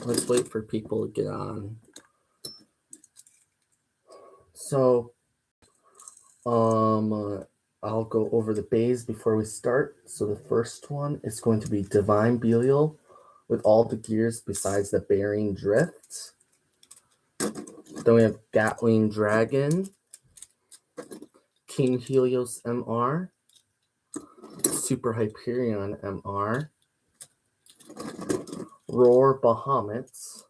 Let's wait for people to get on. So, I'll go over the bays before we start. So the first one is going to be Divine Belial with all the gears besides the bearing drift. Then we have Gatling Dragon, King Helios MR, Super Hyperion MR, Roar Bahamut,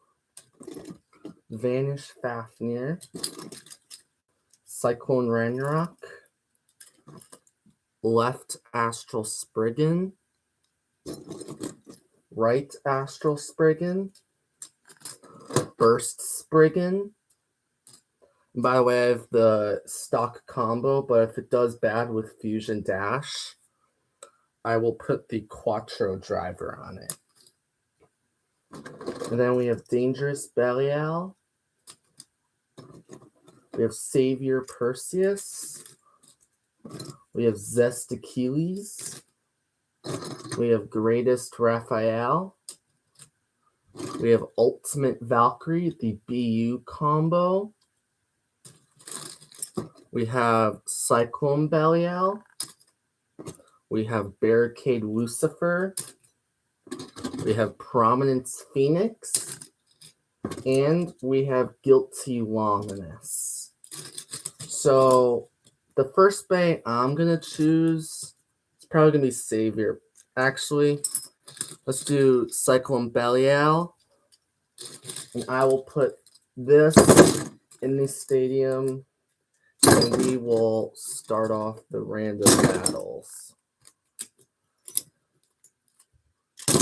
Vanish Fafnir, Cyclone Ranrock, Left Astral Spriggan, Right Astral Spriggan, Burst Spriggan. And by the way, I have the stock combo, but if it does bad with Fusion Dash, I will put the Quattro driver on it. And then we have Dangerous Belial. We have Savior Perseus. We have Zest Achilles. We have Greatest Raphael. We have Ultimate Valkyrie, the BU combo. We have Cyclone Belial. We have Barricade Lucifer. We have Prominence Phoenix. And we have Guilty Longinus. So the first bay I'm going to choose is probably going to be Savior. Actually, let's do Cyclone Belial. And I will put this in the stadium. And we will start off the random battles. I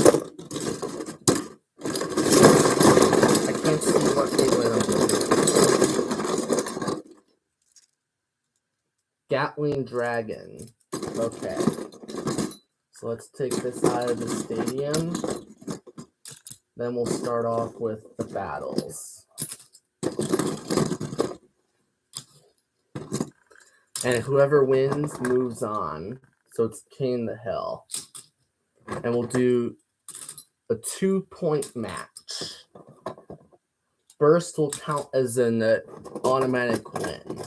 can't see what Beyblade I'm doing. Gatling Dragon. Okay. So let's take this out of the stadium. Then we'll start off with the battles. And whoever wins moves on. So it's King the Hill. And we'll do a 2-point match. Burst will count as an automatic win.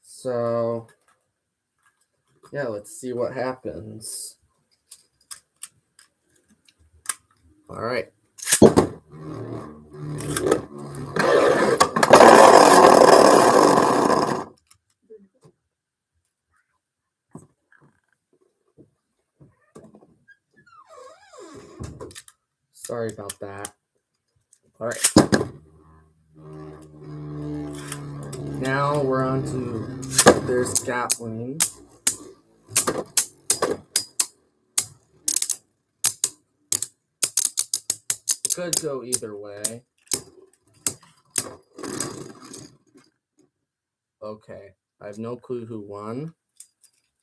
So, yeah, let's see what happens. All right. Sorry about that. All right. Now we're on to, there's Gatling. Could go either way. Okay, I have no clue who won,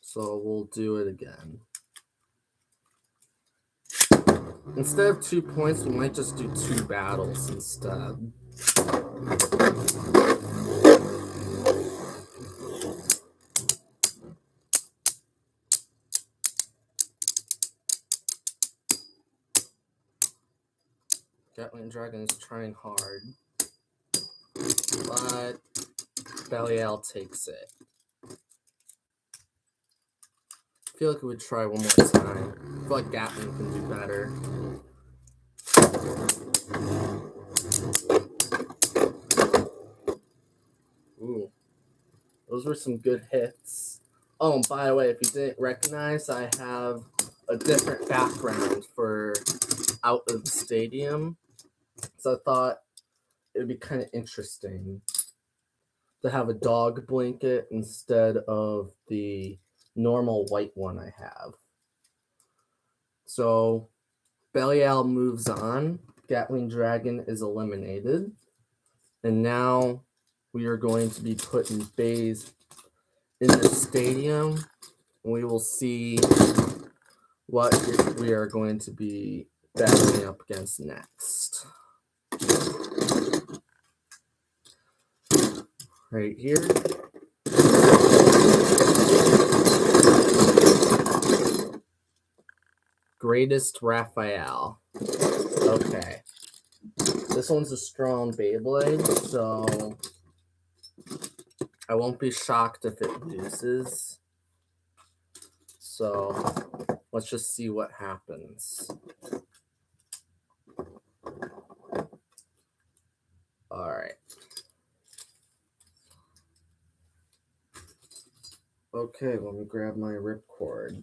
so we'll do it again. Instead of 2 points, we might just do 2 battles instead. Gatling Dragon is trying hard, but Belial takes it. I feel like we would try one more time. I feel like Gatling can do better. Ooh, those were some good hits. Oh, and by the way, if you didn't recognize, I have a different background for out of the stadium. So I thought it would be kind of interesting to have a dog blanket instead of the normal white one I have. So Belial moves on. Gatling Dragon is eliminated. And now we are going to be putting bays in the stadium. We will see what we are going to be battling up against next. Right here. Greatest Raphael. Okay. This one's a strong Beyblade, so I won't be shocked if it loses. So let's just see what happens. All right. Okay, let me grab my ripcord.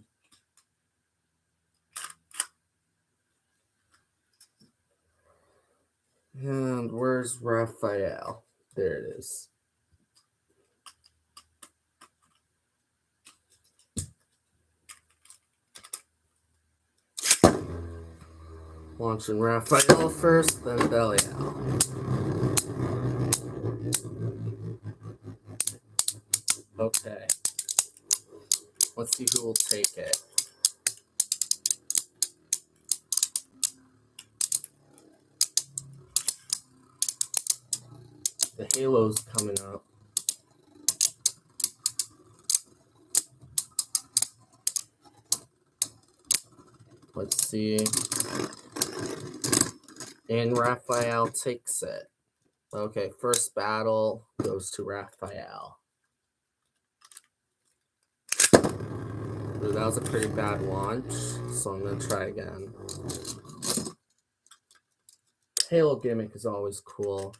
And where's Raphael? There it is. Launching Raphael first, then Belial. Okay. Let's see who will take it. The Halo's coming up. Let's see. And Raphael takes it. Okay, first battle goes to Raphael. Ooh, that was a pretty bad launch, so I'm going to try again. Halo gimmick is always cool.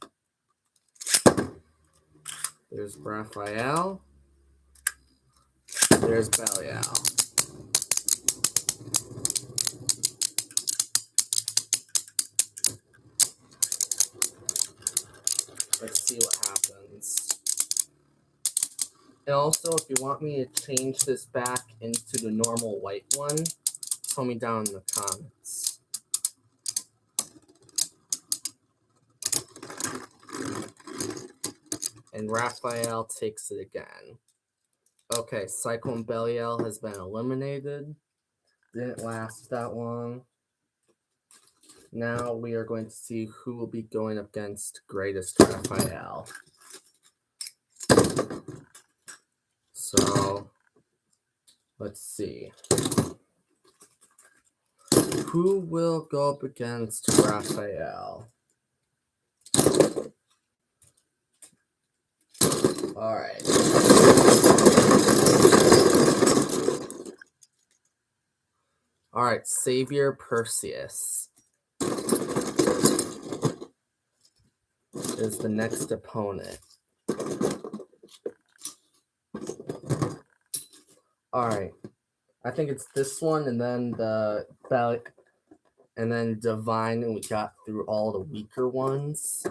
There's Raphael. There's Belial. Let's see what happens. And also, if you want me to change this back into the normal white one, tell me down in the comments. And Raphael takes it again. Okay, Cyclone Belial has been eliminated. Didn't last that long. Now we are going to see who will be going up against Greatest Raphael. So, let's see. Who will go up against Raphael? Alright. Alright, Savior Perseus is the next opponent. Alright. I think it's this one and then and then Divine, and we got through all the weaker ones.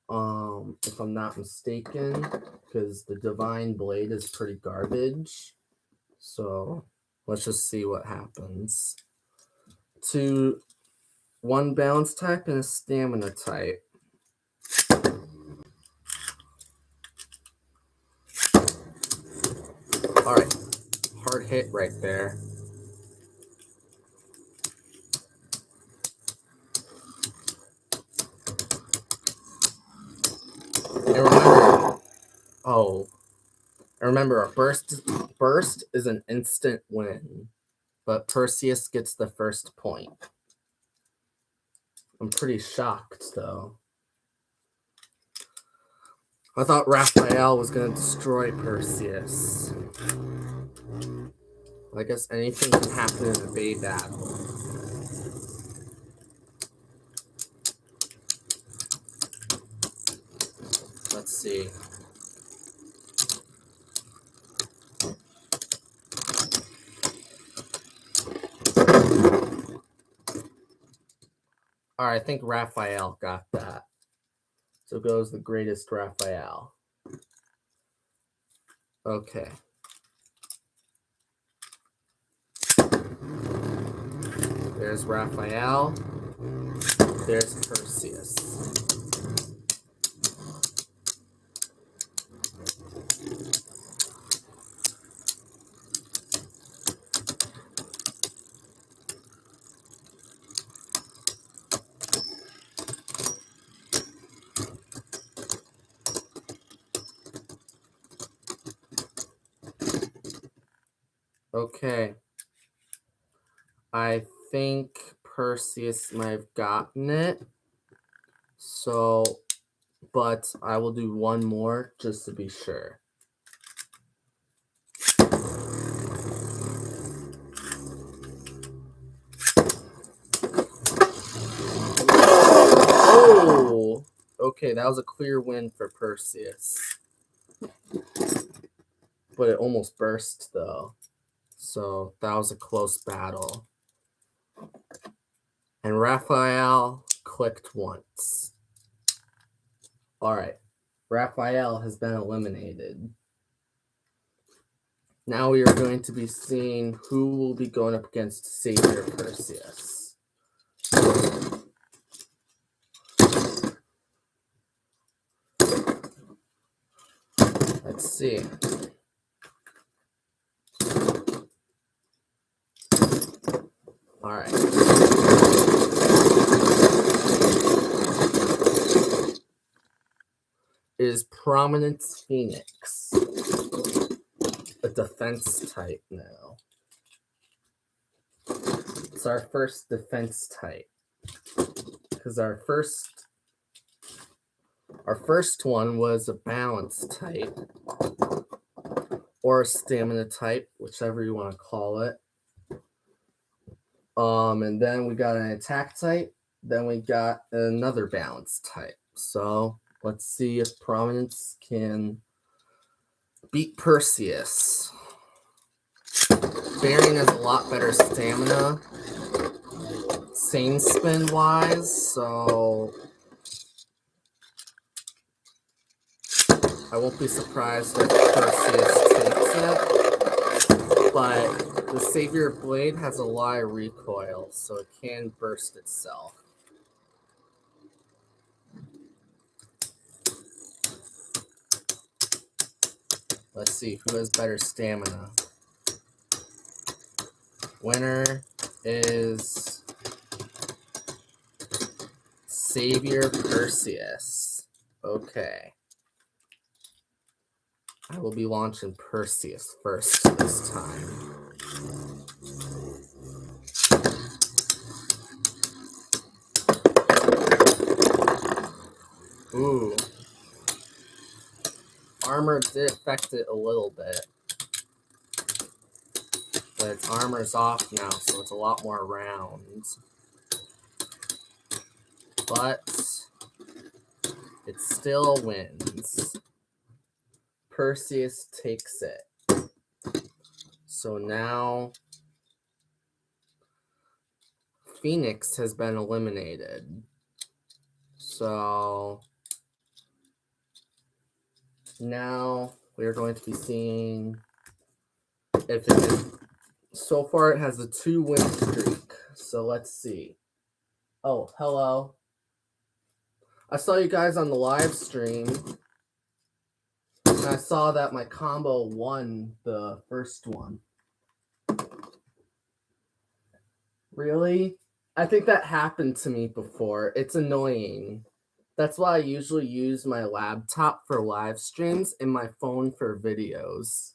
If I'm not mistaken, because the Divine Blade is pretty garbage. So let's just see what happens. One balance type and a stamina type. Alright, hard hit right there. And remember, a burst is an instant win, but Perseus gets the first point. I'm pretty shocked, though. I thought Raphael was going to destroy Perseus. I guess anything can happen in a Bay battle. Let's see. Alright, I think Raphael got that. So goes the Greatest Raphael. Okay. There's Raphael. There's Perseus. Okay. I think Perseus might have gotten it. So, but I will do one more just to be sure. Oh, okay, that was a clear win for Perseus. But it almost burst, though. So that was a close battle. And Raphael clicked once. Alright, Raphael has been eliminated. Now we are going to be seeing who will be going up against Savior Perseus. Let's see. Alright. Is Prominence Phoenix a defense type now? It's our first defense type. Because our first one was a balance type. Or a stamina type, whichever you want to call it. And then we got an attack type. Then we got another balance type. So let's see if Prominence can beat Perseus. Varian has a lot better stamina, sane spin wise, so I won't be surprised if Perseus takes it. But the Savior Blade has a lot of recoil, so it can burst itself. Let's see who has better stamina. Winner is Savior Perseus. Okay. I will be launching Perseus first this time. Ooh. Armor did affect it a little bit. But its armor's off now, so it's a lot more rounds. But it still wins. Perseus takes it. So now Phoenix has been eliminated. So now we're going to be seeing if it can. So far it has a 2-win streak. So let's see. Oh, hello. I saw you guys on the live stream. And I saw that my combo won the first one. Really? I think that happened to me before. It's annoying. That's why I usually use my laptop for live streams and my phone for videos.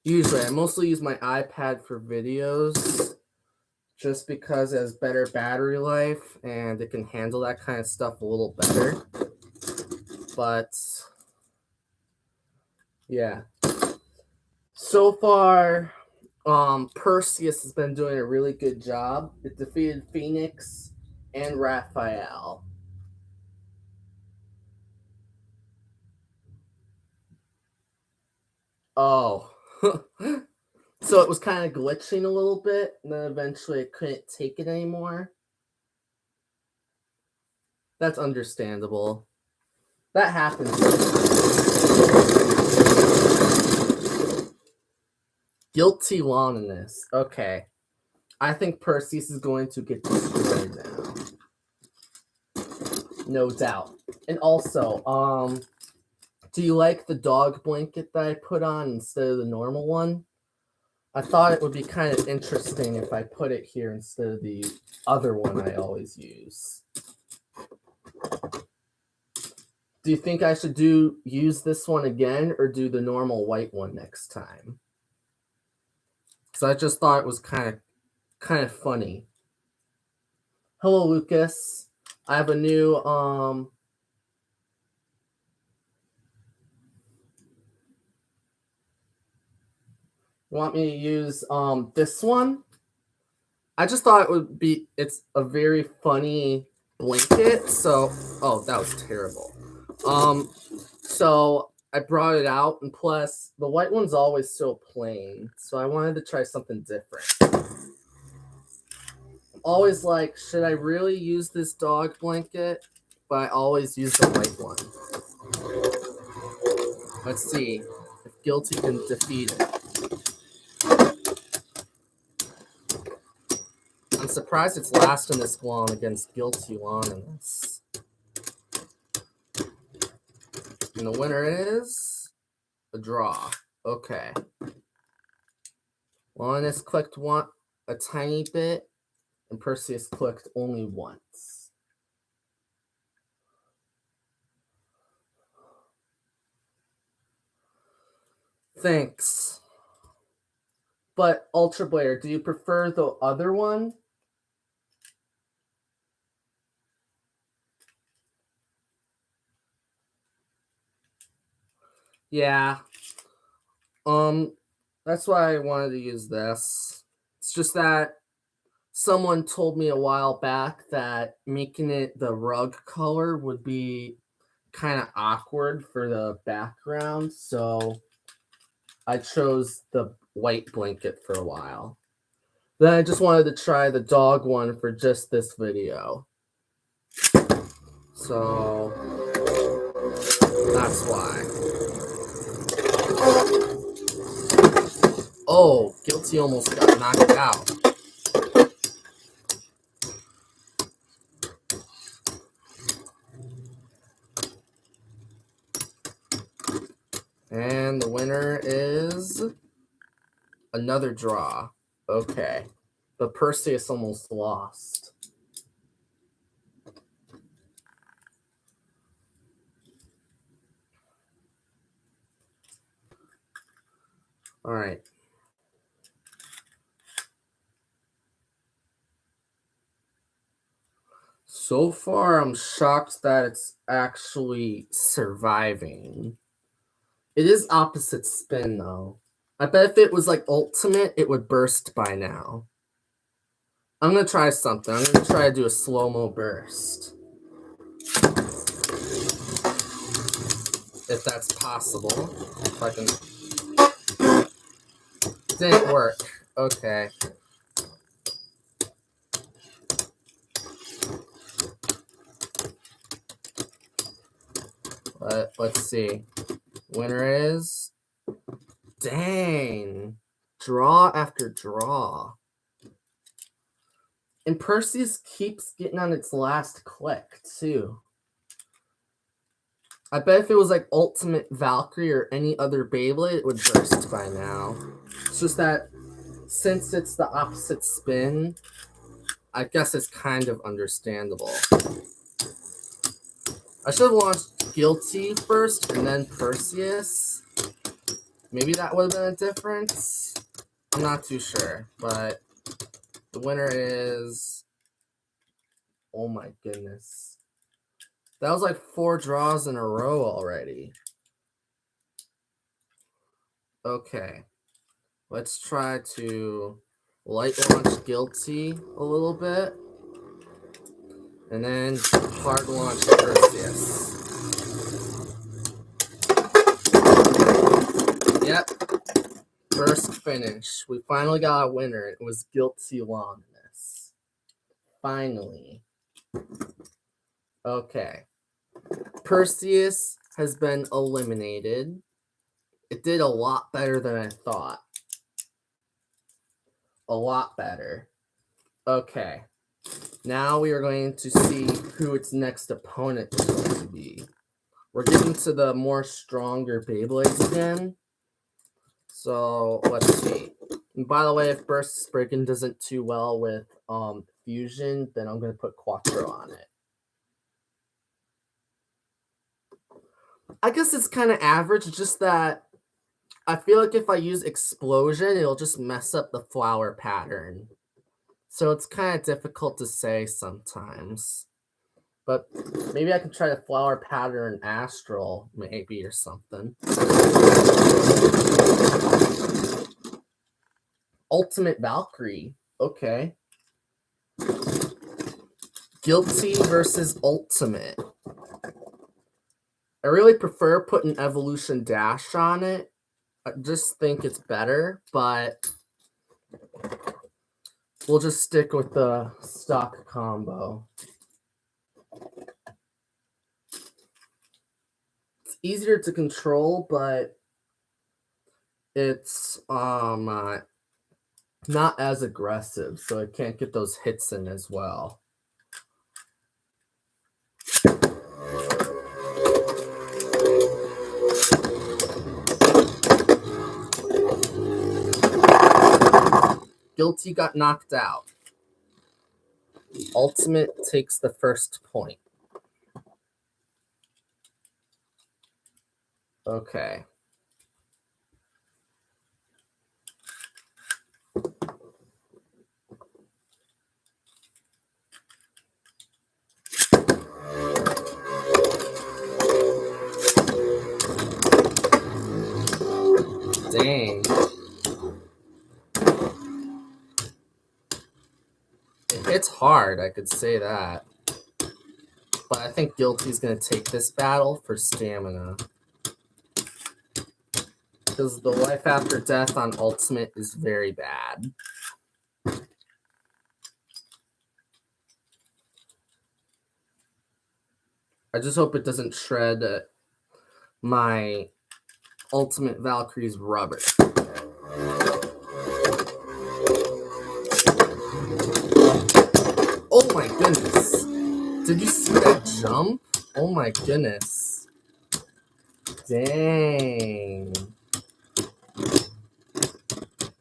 Usually, I mostly use my iPad for videos just because it has better battery life and it can handle that kind of stuff a little better. But yeah. So far, Perseus has been doing a really good job. It defeated Phoenix and Raphael. Oh. So it was kind of glitching a little bit, and then eventually it couldn't take it anymore. That's understandable. That happens. Guilty loneliness. Okay. I think Perseus is going to get destroyed now. No doubt. And also, do you like the dog blanket that I put on instead of the normal one? I thought it would be kind of interesting if I put it here instead of the other one I always use. Do you think I should use this one again or do the normal white one next time? So I just thought it was kind of funny. Hello, Lucas. I have a new want me to use this one? I just thought it would be, it's a very funny blanket. So, oh, that was terrible. So I brought it out, and plus the white one's always so plain. So I wanted to try something different. I'm always like, should I really use this dog blanket? But I always use the white one. Let's see if Guilty can defeat it. I'm surprised it's lasting this long against Guilty long in this. And the winner is a draw. Okay. Linus clicked a tiny bit, and Perseus clicked only once. Thanks. But Ultra Blader, do you prefer the other one? Yeah. That's why I wanted to use this. It's just that someone told me a while back that making it the rug color would be kind of awkward for the background, so I chose the white blanket for a while. Then I just wanted to try the dog one for just this video. So that's why. Oh, Guilty almost got knocked out. And the winner is another draw. Okay. But Perseus almost lost. All right. So far, I'm shocked that it's actually surviving. It is opposite spin, though. I bet if it was like ultimate, it would burst by now. I'm going to try something. I'm going to try to do a slow-mo burst. If that's possible. If I can... Didn't work. Okay. Let's see. Winner is... Dang. Draw after draw. And Perseus keeps getting on its last click, too. I bet if it was like Ultimate Valkyrie or any other Beyblade, it would burst by now. It's just that since it's the opposite spin, I guess it's kind of understandable. I should have launched Guilty first and then Perseus. Maybe that would have been a difference. I'm not too sure, but the winner is... Oh my goodness. That was like 4 draws in a row already. Okay. Let's try to light launch Guilty a little bit. And then hard launch Perseus. Yep. First finish. We finally got a winner. It was Guilty Longness. Finally. Okay. Perseus has been eliminated. It did a lot better than I thought. A lot better. Okay. Now we are going to see who its next opponent is going to be. We're getting to the more stronger Beyblades again. So let's see. And by the way, if Burst Spriggan doesn't too well with Fusion, then I'm going to put Quattro on it. I guess it's kind of average, just that I feel like if I use explosion, it'll just mess up the flower pattern. So it's kind of difficult to say sometimes. But maybe I can try the flower pattern astral, maybe, or something. Ultimate Valkyrie. Okay. Guilty versus Ultimate. I really prefer putting Evolution Dash on it. I just think it's better, but we'll just stick with the stock combo. It's easier to control, but it's not as aggressive, so I can't get those hits in as well. Guilty got knocked out. Ultimate takes the first point. Okay. Dang. It's hard, I could say that. But I think Guilty's going to take this battle for stamina. Because the life after death on Ultimate is very bad. I just hope it doesn't shred my Ultimate Valkyrie's rubber. Oh my goodness. Did you see that jump? Oh my goodness. Dang.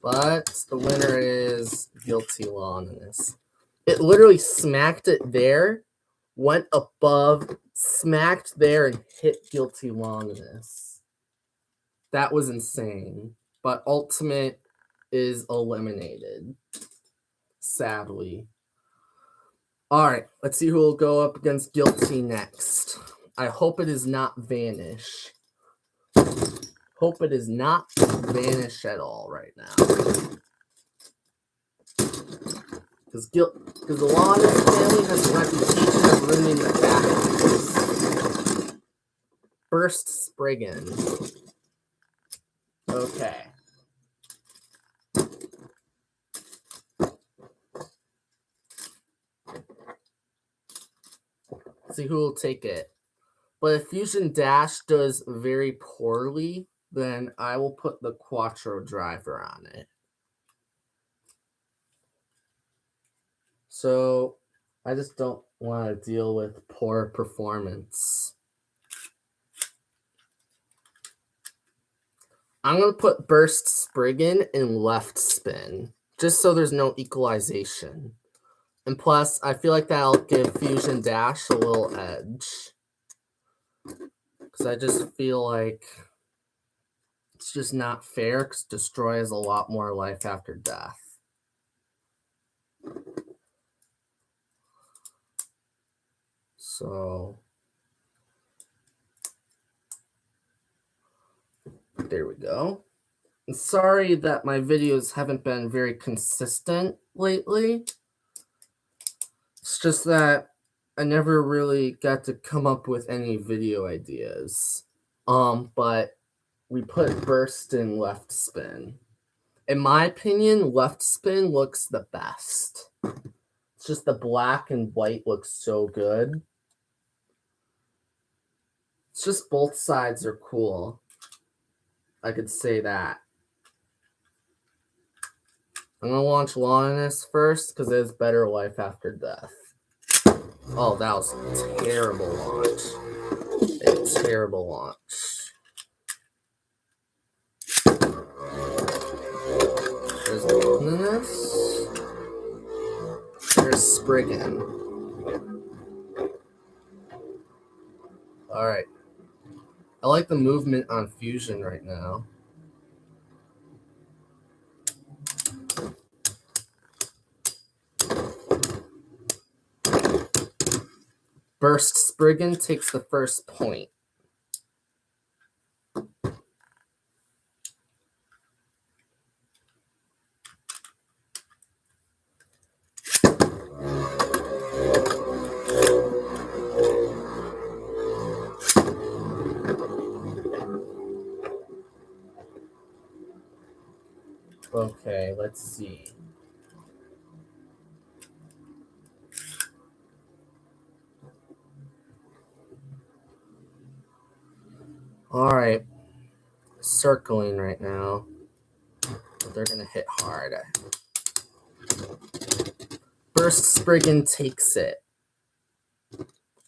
But the winner is Guilty Longinus. It literally smacked it there, went above, smacked there, and hit Guilty Longinus. That was insane. But Ultimate is eliminated. Sadly. Alright, let's see who will go up against Guilty next. I hope it is not Vanish. Hope it is not Vanish at all right now. Because the Longinus family has a reputation of ruining the battles. Burst Spriggan. Okay. See who will take it. But if Fusion Dash does very poorly, then I will put the Quattro Driver on it. So I just don't want to deal with poor performance. I'm going to put Burst Spriggan in left spin, just so there's no equalization. And plus, I feel like that'll give Fusion Dash a little edge. Because I just feel like it's just not fair, because Destroy has a lot more life after death. So there we go. I'm sorry that my videos haven't been very consistent lately. It's just that I never really got to come up with any video ideas. But we put Burst in left spin. In my opinion, left spin looks the best. It's just the black and white looks so good. It's just both sides are cool. I could say that. I'm going to launch Longinus first because it has better life after death. Oh, that was a terrible launch. A terrible launch. There's Longinus. There's Spriggan. Alright. I like the movement on Fusion right now. Burst Spriggan takes the first point. Okay, let's see. All right, circling right now. But they're gonna hit hard. Burst Spriggan takes it.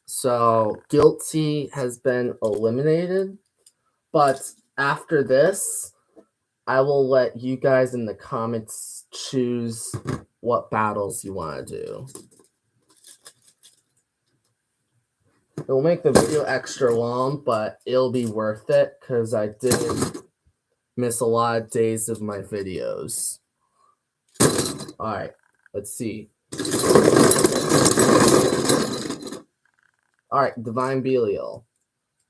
So Guilty has been eliminated. But after this, I will let you guys in the comments choose what battles you want to do. It will make the video extra long, but it'll be worth it because I did miss a lot of days of my videos. Alright, let's see. Alright, Divine Belial.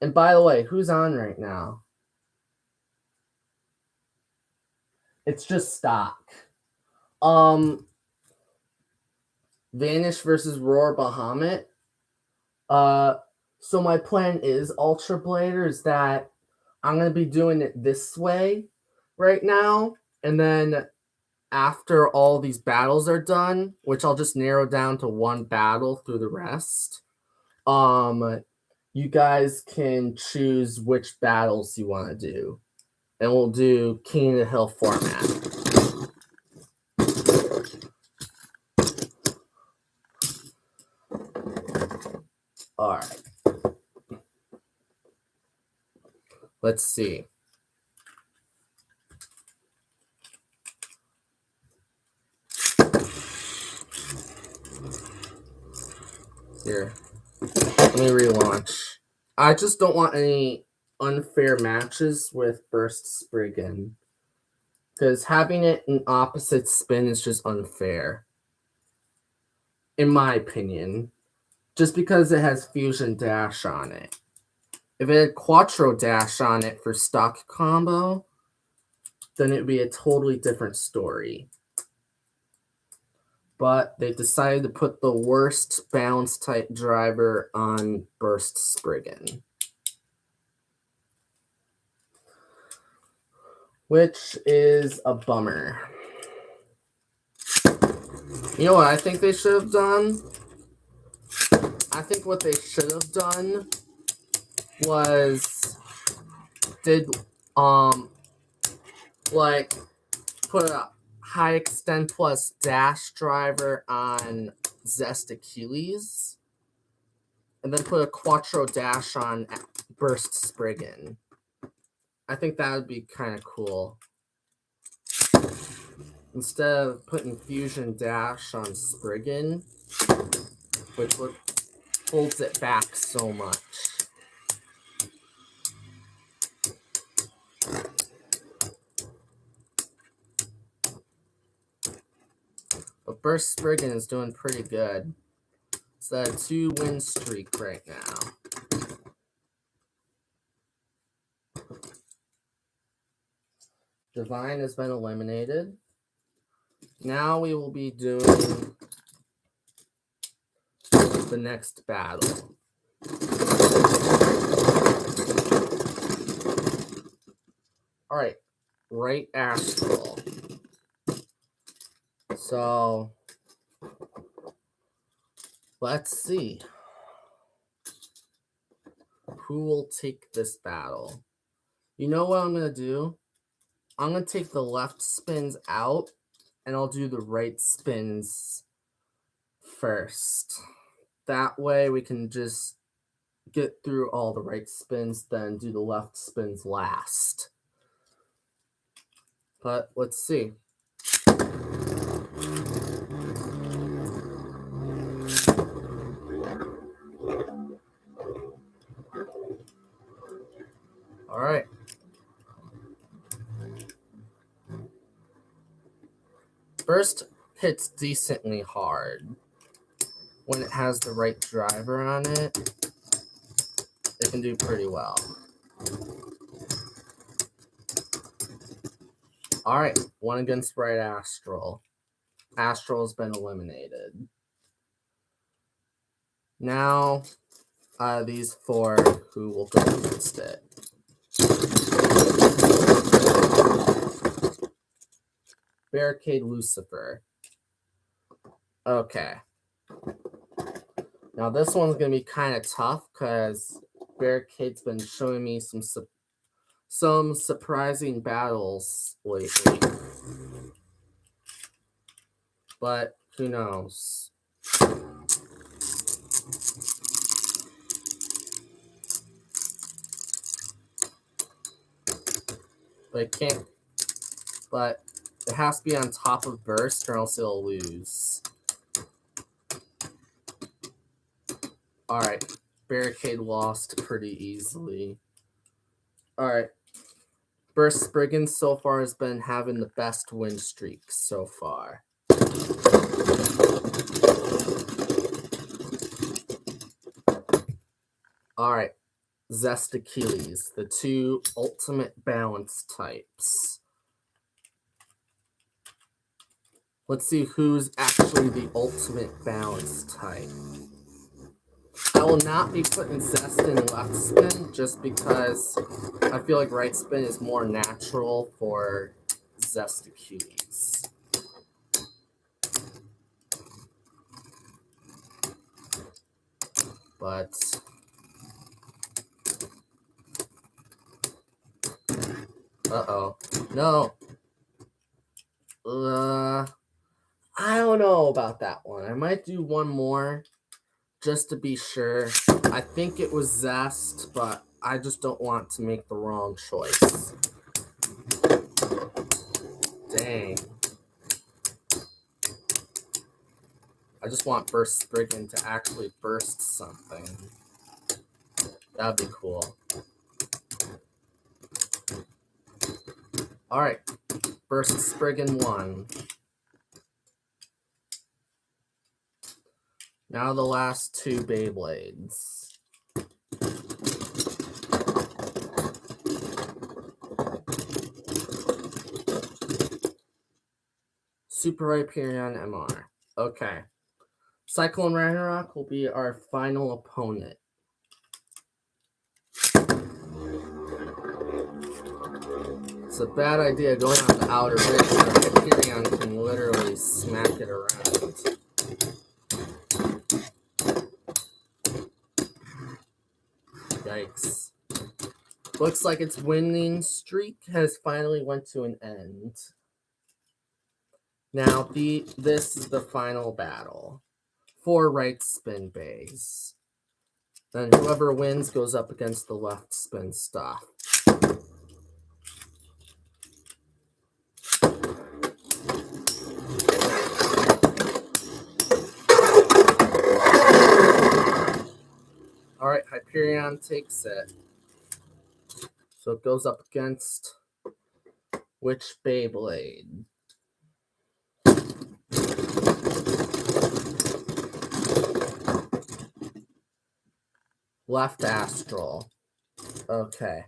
And by the way, who's on right now? It's just stock. Vanish versus Roar Bahamut. So my plan is Ultra Blader is that I'm gonna be doing it this way right now, and then after all these battles are done, which I'll just narrow down to one battle through the rest, you guys can choose which battles you want to do, and we'll do King of the Hill format. All right. Let's see. Here. Let me relaunch. I just don't want any unfair matches with Burst Spriggan. Because having it in opposite spin is just unfair. In my opinion. Just because it has Fusion Dash on it. If it had Quattro Dash on it for stock combo, then it would be a totally different story. But they decided to put the worst balance type driver on Burst Spriggan. Which is a bummer. You know what I think they should have done? I think what they should have done was like put a high extend plus dash driver on Zest Achilles, and then put a Quattro dash on Burst Spriggan. I think that would be kind of cool. Instead of putting Fusion Dash on Spriggan, which holds it back so much. But Burst Spriggan is doing pretty good. It's a 2-win streak right now. Divine has been eliminated. Now we will be doing the next battle. Alright, right Astral. So, let's see. Who will take this battle? You know what I'm going to do? I'm going to take the left spins out, and I'll do the right spins first. That way we can just get through all the right spins, then do the left spins last. But let's see. All right. First hits decently hard. when it has the right driver on it, it can do pretty well. Alright, one against Bright Astral. Astral's been eliminated. Now, these four who will go against it. Barricade Lucifer. Okay. Now this one's going to be kind of tough because Barricade's been showing me some surprising battles lately. But who knows? But it has to be on top of Burst or else it'll lose. Alright, Barricade lost pretty easily. Alright. Burst Spriggan so far has been having the best win streak so far. Alright. Zest Achilles, the two ultimate balance types. Let's see who's actually the ultimate balance type. I will not be putting Zest in left spin just because I feel like right spin is more natural for Zest Achilles. But uh-oh. No. I don't know about that one. I might do one more just to be sure. I think it was Zest, but I just don't want to make the wrong choice. Dang. I just want Burst Spriggan to actually burst something. That'd be cool. Alright. Burst Spriggan won. Now the last two Beyblades. Super Hyperion MR. Okay. Cyclone Ragnarok will be our final opponent. It's a bad idea going on the outer ring where Hyperion can literally smack it around. Yikes. Looks like its winning streak has finally went to an end. Now, this is the final battle. 4 right spin bays. Then whoever wins goes up against the left spin stuff. Alright, Hyperion takes it. So it goes up against which Beyblade? Left Astral. Okay.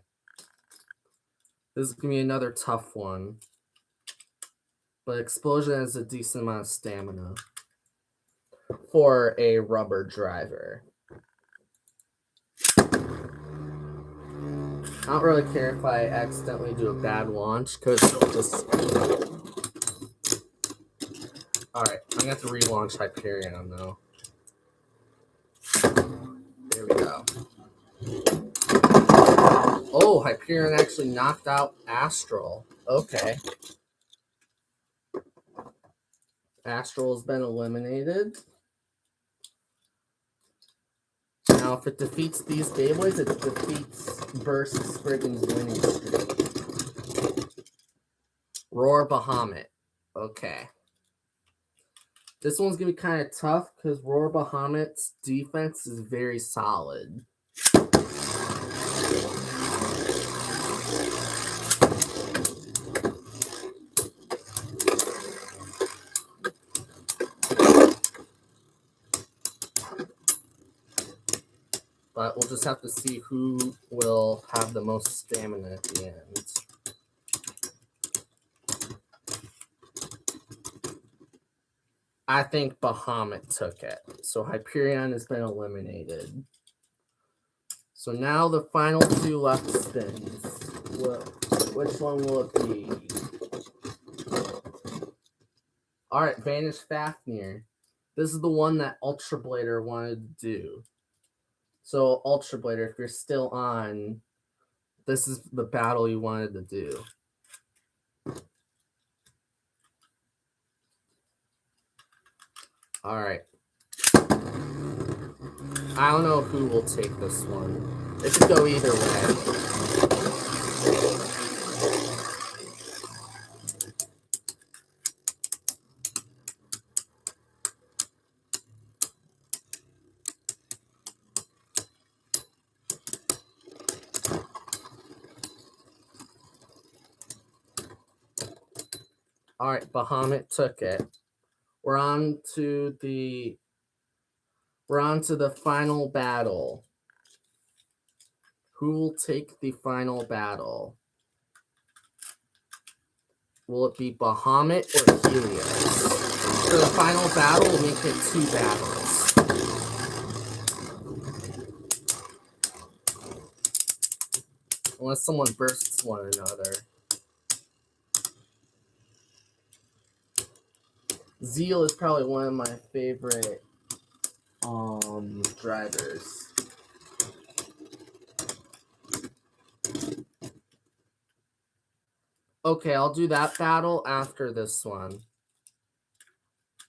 This is going to be another tough one. But Explosion has a decent amount of stamina for a rubber driver. I don't really care if I accidentally do a bad launch, because it'll just... Alright, I'm going to have to relaunch Hyperion, though. There we go. Oh, Hyperion actually knocked out Astral. Okay. Astral has been eliminated. Now, if it defeats these Beyblades, it defeats Burst Spriggan's winning streak. Roar Bahamut. Okay. This one's going to be kind of tough because Roar Bahamut's defense is very solid. but we'll just have to see who will have the most stamina at the end. I think Bahamut took it. So Hyperion has been eliminated. So now the final 2 left spins. Which one will it be? Alright, Vanish Fafnir. This is the one that Ultra Blader wanted to do. So Ultra Blader, if you're still on, this is the battle you wanted to do. Alright. I don't know who will take this one. It could go either way. Alright, Bahamut took it. We're on to the final battle. Who will take the final battle? Will it be Bahamut or Helios? For the final battle, we'll make it 2 battles. Unless someone bursts one another. Zeal is probably one of my favorite drivers. Okay, I'll do that battle after this one.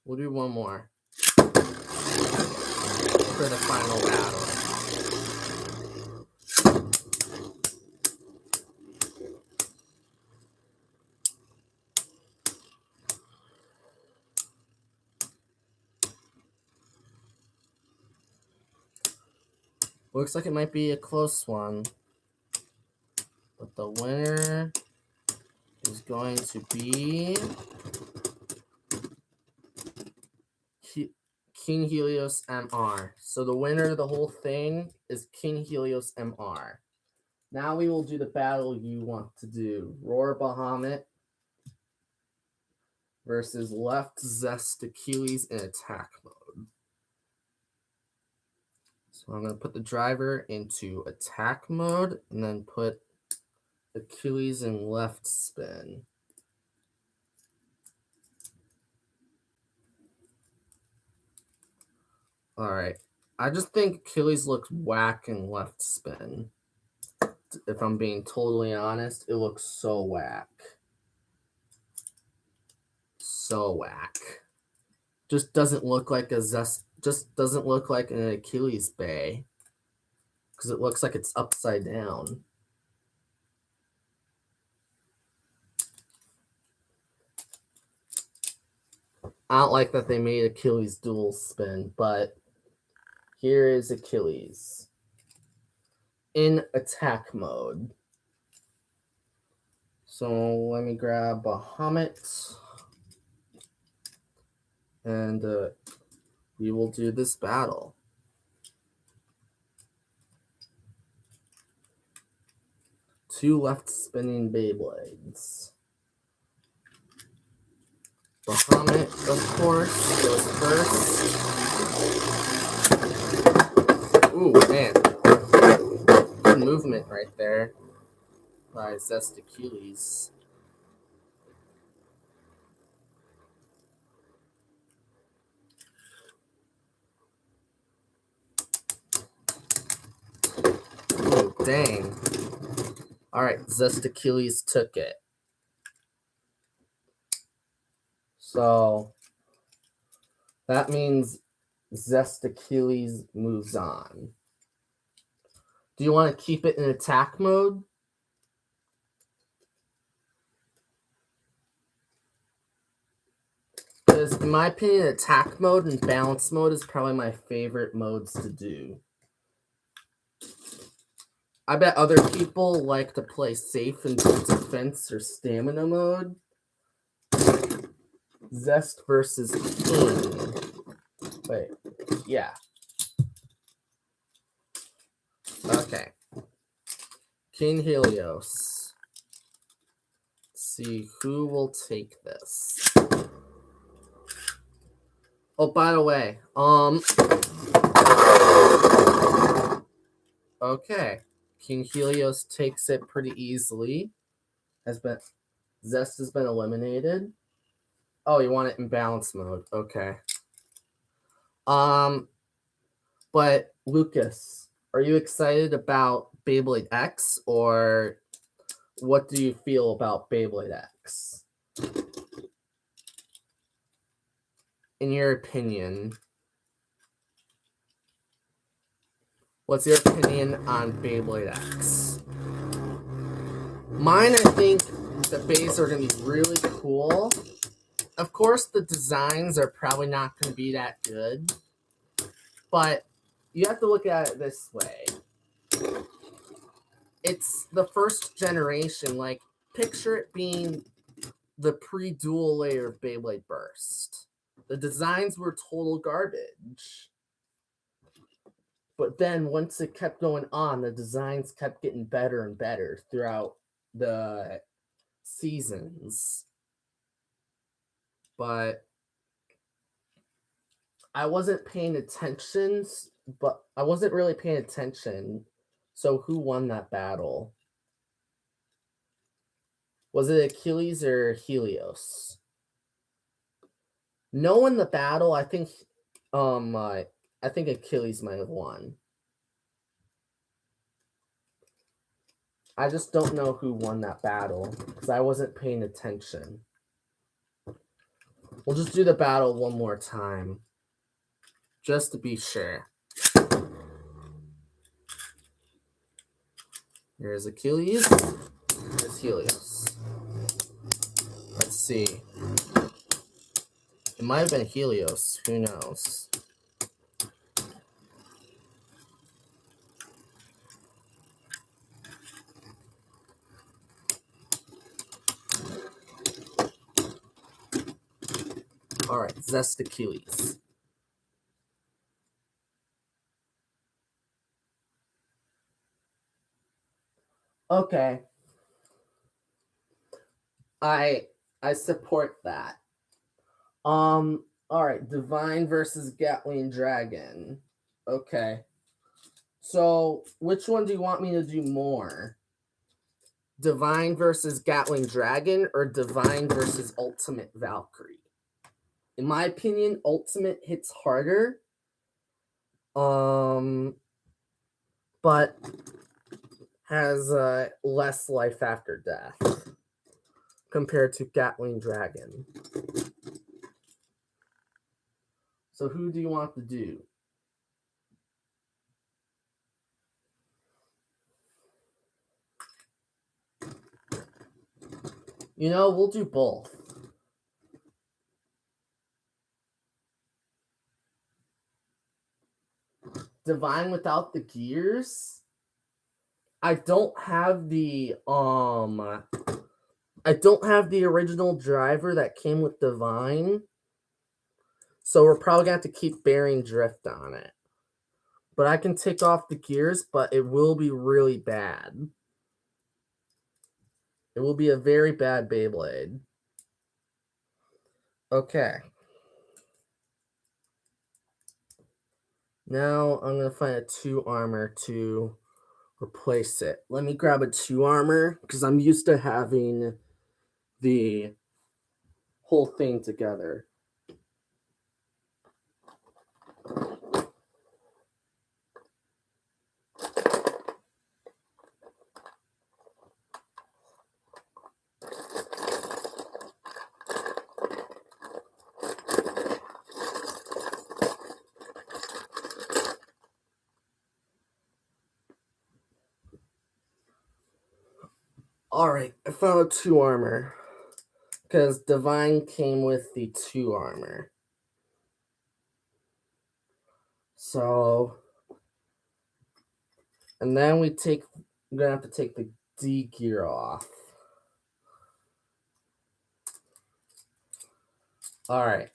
We'll do one more for the final battle. Looks like it might be a close one, but the winner is going to be King Helios MR. So the winner of the whole thing is King Helios MR. Now we will do the battle you want to do. Roar Bahamut versus Left Zest Achilles in attack mode. So I'm going to put the driver into attack mode and then put Achilles in left spin. Alright. I just think Achilles looks whack in left spin. If I'm being totally honest, it looks so whack. So whack. Just doesn't look like just doesn't look like an Achilles bay. Because it looks like it's upside down. I don't like that they made Achilles dual spin, but here is Achilles in attack mode. So let me grab Bahamut and we will do this battle. Two left spinning Beyblades. Bahamut, of course, goes first. Ooh, man. Good movement right there by Zest Achilles. Oh, dang. Alright, Zest Achilles took it. So that means Zest Achilles moves on. Do you want to keep it in attack mode? Because in my opinion, attack mode and balance mode is probably my favorite modes to do. I bet other people like to play safe and do defense or stamina mode. Zest versus King. Wait, yeah. Okay. King Helios. Let's see who will take this. Oh, by the way, okay. King Helios takes it pretty easily. Zest has been eliminated. Oh, you want it in balance mode. Okay. But Lucas, are you excited about Beyblade X, or what do you feel about Beyblade X? In your opinion, what's your opinion on Beyblade X? Mine, I think the bays are going to be really cool. Of course, the designs are probably not going to be that good, but you have to look at it this way. It's the first generation. Like, picture it being the pre-dual layer of Beyblade Burst. The designs were total garbage. But then once it kept going on, the designs kept getting better and better throughout the seasons. But I wasn't paying attention, So who won that battle? Was it Achilles or Helios? Knowing the battle, I think Achilles might have won. I just don't know who won that battle because I wasn't paying attention. We'll just do the battle one more time, just to be sure. Here's Achilles. Here's Helios. Let's see. It might have been Helios. Who knows? All right, Zest Achilles. Okay. I support that. All right, Divine versus Gatling Dragon. Okay. So, which one do you want me to do more? Divine versus Gatling Dragon or Divine versus Ultimate Valkyrie? In my opinion, Ultimate hits harder. But has less life after death compared to Gatling Dragon. So who do you want to do? You know, we'll do both. Divine without the gears? I don't have the original driver that came with Divine. So we're probably gonna have to keep bearing drift on it. But I can take off the gears, but it will be really bad. It will be a very bad Beyblade. Okay. Now I'm going to find a 2 armor to replace it. Let me grab a 2 armor because I'm used to having the whole thing together. Alright, I found a 2 armor because Divine came with the 2 armor. So, and then I'm gonna have to take the D gear off. Alright.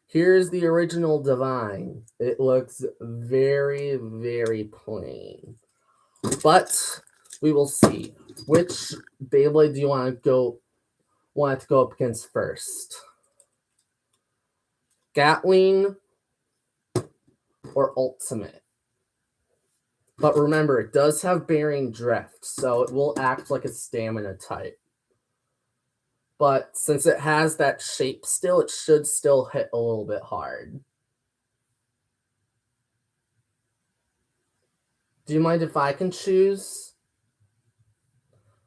Here's the original Divine. It looks very, very plain. But we will see. Which Beyblade do you want it to go up against first? Gatling or Ultimate? But remember, it does have bearing drift, so it will act like a stamina type. But since it has that shape still, it should still hit a little bit hard. Do you mind if I can choose?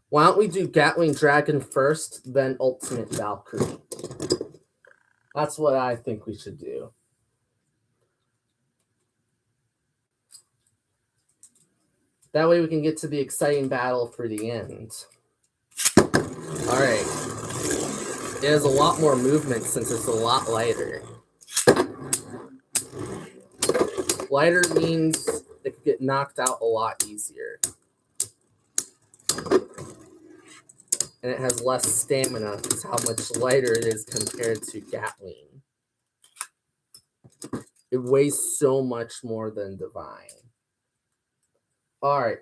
Why don't we do Gatling Dragon first, then Ultimate Valkyrie? That's what I think we should do. That way we can get to the exciting battle for the end. Alright. It has a lot more movement since it's a lot lighter. Lighter means it could get knocked out a lot easier. And it has less stamina because how much lighter it is compared to Gatling. It weighs so much more than Divine. Alright.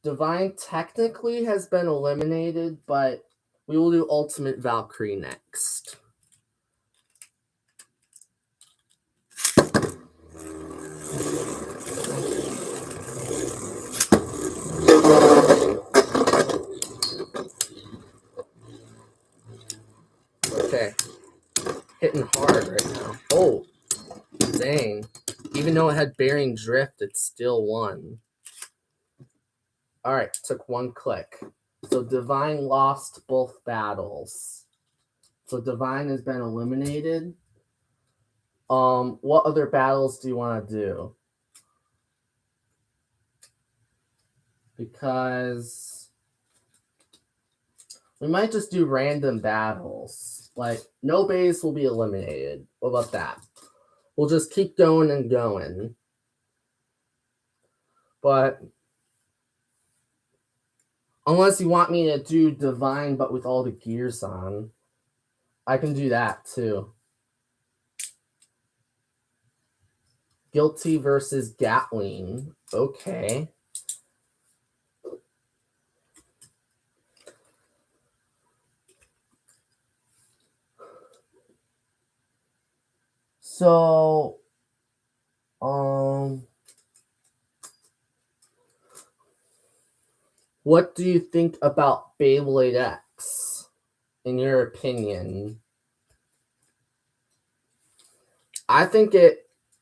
Divine technically has been eliminated, but we will do Ultimate Valkyrie next. Okay. Hitting hard right now. Oh, dang. Even though it had bearing drift, it still won. Alright, took one click. So Divine lost both battles. So Divine has been eliminated. What other battles do you want to do? Because we might just do random battles. Like, no base will be eliminated. What about that? We'll just keep going and going. But unless you want me to do Divine but with all the gears on, I can do that too. Guilty versus Gatling. Okay. So, what do you think about Beyblade X, in your opinion? I think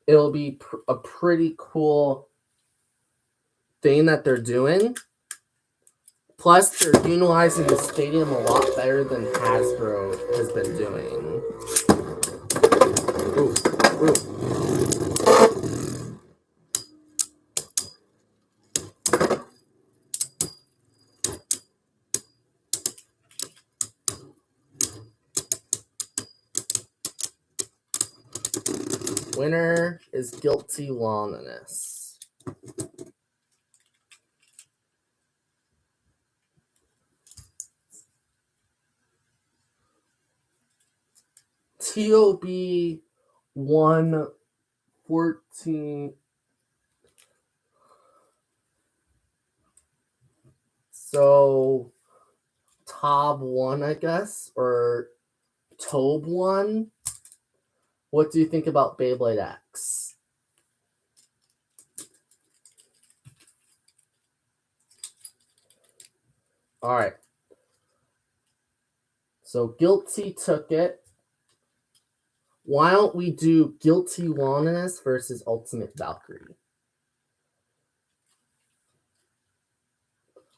it'll be a pretty cool thing that they're doing. Plus, they're utilizing the stadium a lot better than Hasbro has been doing. Ooh, ooh. Winner is Guilty Loneliness. TOB 114. So Tob 1, I guess, or Tobe 1. What do you think about Beyblade X? All right. So Guilty took it. Why don't we do Guilty Loneliness versus Ultimate Valkyrie?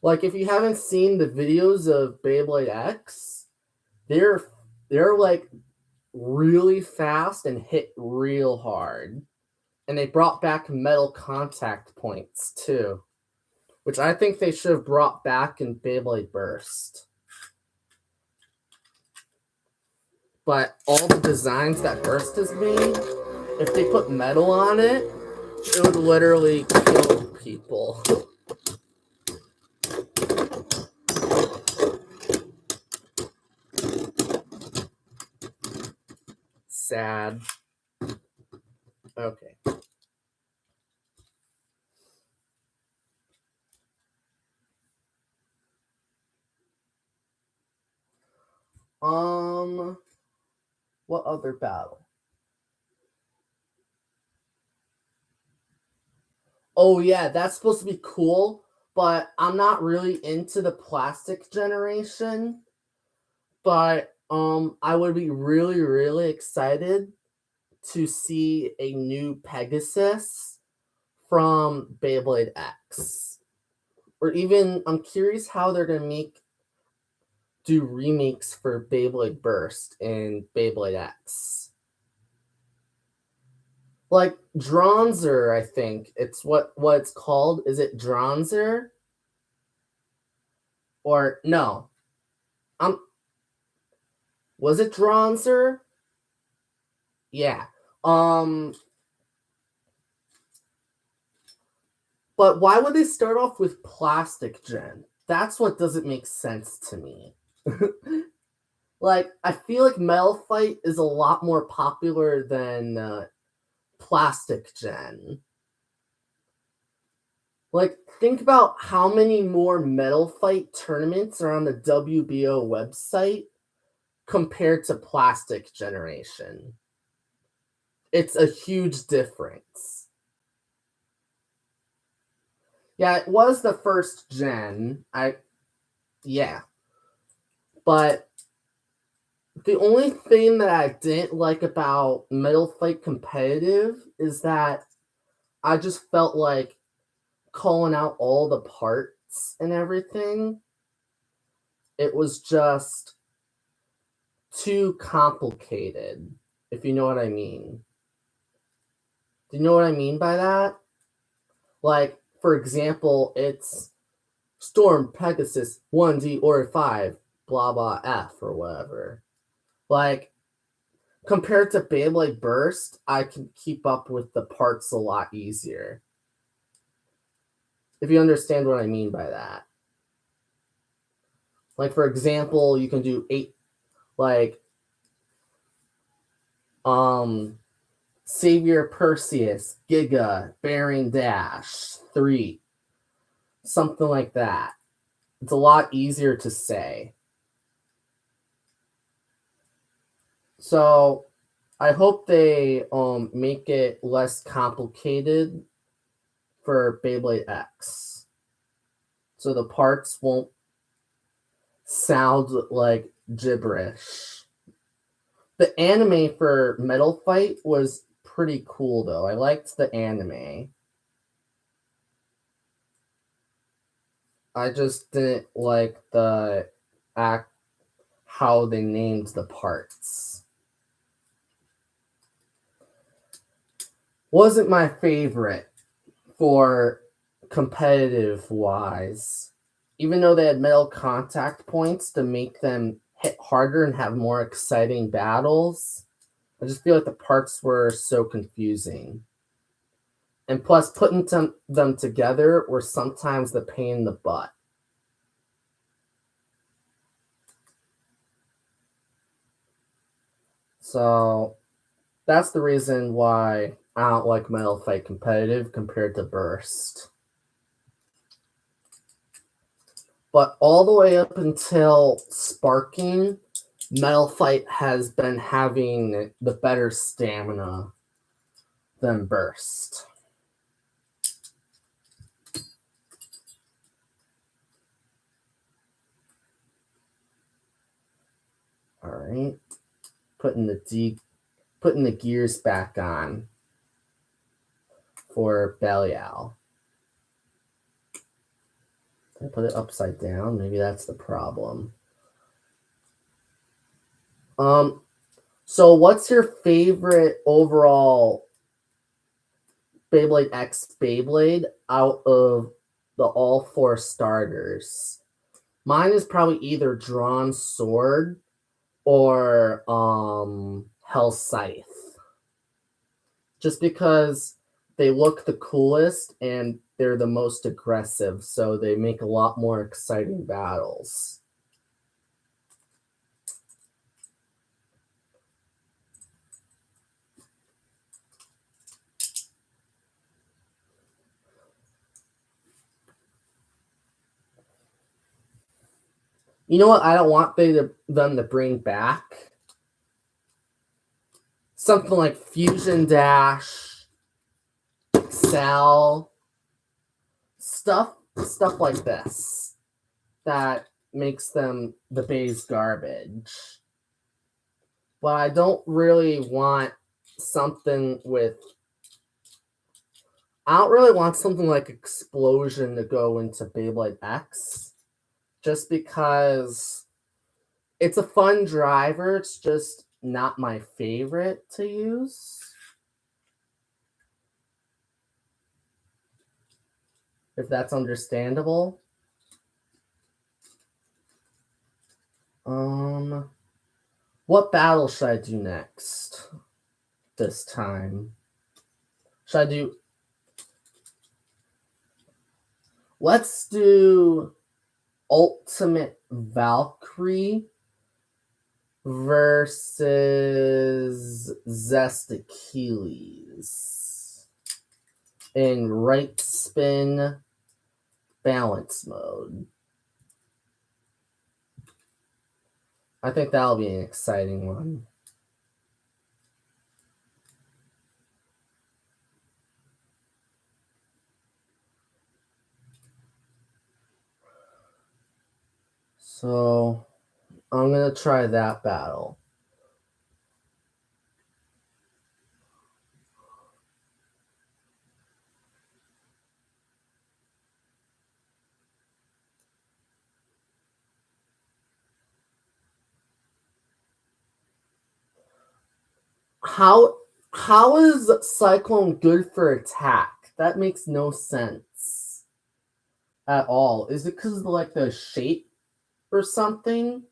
Like, if you haven't seen the videos of Beyblade X, they're like really fast and hit real hard. And they brought back metal contact points too, which I think they should have brought back in Beyblade Burst. But all the designs that Burst has made, if they put metal on it, it would literally kill people. Sad. Okay. What other battle? Oh yeah, that's supposed to be cool, but I'm not really into the plastic generation. But I would be really, really excited to see a new Pegasus from Beyblade X. Or even I'm curious how they're gonna do remakes for Beyblade Burst and Beyblade X. Like Dronzer, I think it's what it's called. Is it Dronzer? Or no? Um, was it Dronzer? Yeah. Um, but why would they start off with plastic gen? That's what doesn't make sense to me. Like, I feel like Metal Fight is a lot more popular than plastic gen. Like, think about how many more Metal Fight tournaments are on the WBO website compared to plastic generation. It's a huge difference. Yeah, it was the first gen. Yeah. But the only thing that I didn't like about Metal Fight Competitive is that I just felt like calling out all the parts and everything, it was just too complicated, if you know what I mean. Do you know what I mean by that? Like, for example, it's Storm Pegasus 1D or 5, blah blah F or whatever. Like, compared to Beyblade Burst, I can keep up with the parts a lot easier. If you understand what I mean by that. Like, for example, you can do 8, like, Savior Perseus, Giga, Bearing Dash, 3, something like that. It's a lot easier to say. So I hope they make it less complicated for Beyblade X. So the parts won't sound like gibberish. The anime for Metal Fight was pretty cool though. I liked the anime. I just didn't like the act how they named the parts. Wasn't my favorite for competitive wise. Even though they had metal contact points to make them hit harder and have more exciting battles, I just feel like the parts were so confusing. And plus, putting them together were sometimes the pain in the butt. So that's the reason why I don't like Metal Fight Competitive compared to Burst. But all the way up until Sparking, Metal Fight has been having the better stamina than Burst. All right, putting the gears back on for Belial. I put it upside down. Maybe that's the problem. So what's your favorite overall Beyblade X Beyblade out of the all 4 starters? Mine is probably either Drawn Sword or Hell Scythe. Just because they look the coolest and they're the most aggressive, so they make a lot more exciting battles. You know what I don't want them to bring back? Something like Fusion Dash, Excel, stuff like this that makes them the base garbage. But I don't really want something with... I don't really want something like Explosion to go into Beyblade X, just because it's a fun driver. It's just not my favorite to use. If that's understandable. What battle should I do next? This time. Should I do... Let's do Ultimate Valkyrie versus Zest Achilles in right spin balance mode. I think that'll be an exciting one. So I'm going to try that battle. How is Cyclone good for attack? That makes no sense at all. Is it because of like the shape or something?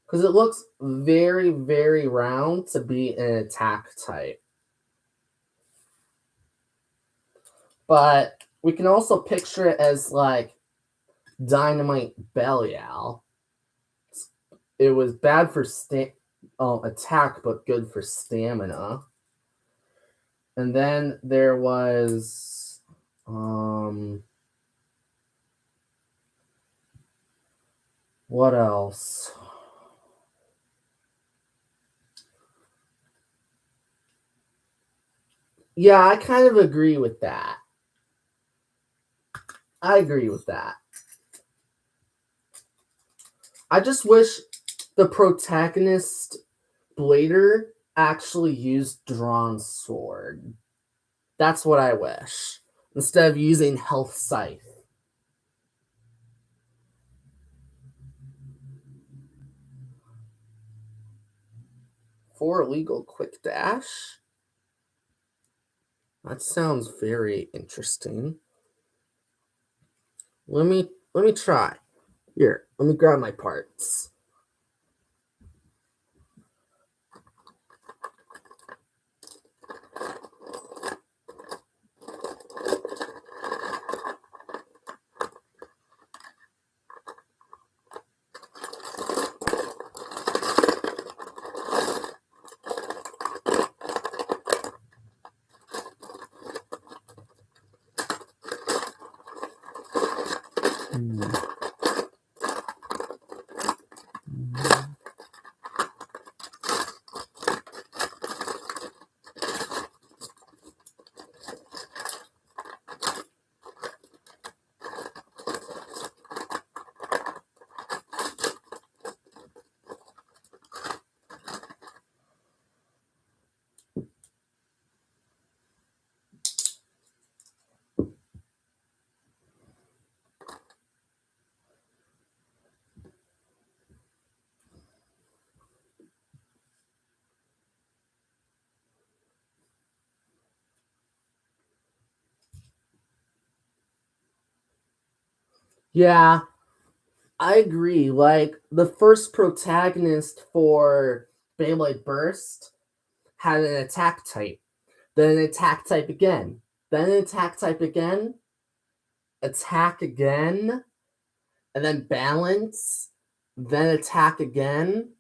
Because it looks very, very round to be an attack type. But we can also picture it as like Dynamite Belial. It was bad for attack, but good for stamina. And then there was what else? Yeah, I kind of agree with that. I agree with that. I just wish the protagonist Blader actually used drawn sword. That's what I wish. Instead of using health scythe. For illegal quick dash? That sounds very interesting. Let me try. Here, let me grab my parts. Yeah, I agree. Like, the first protagonist for Beyblade Burst had an attack type, then an attack type again, then an attack type again, attack again, and then balance, then attack again,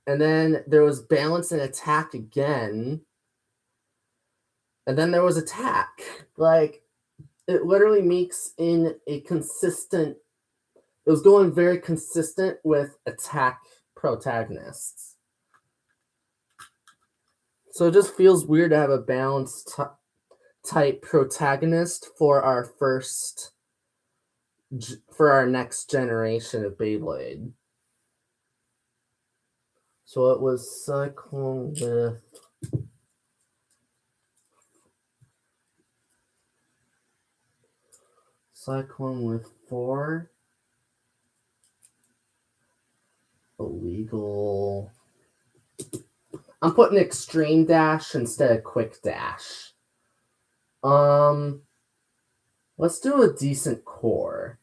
and then there was balance and attack again, and then there was attack. Like, it literally makes in a consistent it was going very consistent with attack protagonists. So it just feels weird to have a balanced type protagonist for our next generation of Beyblade. So it was Cyclone with 4 illegal. I'm putting extreme dash instead of quick dash. Let's do a decent core.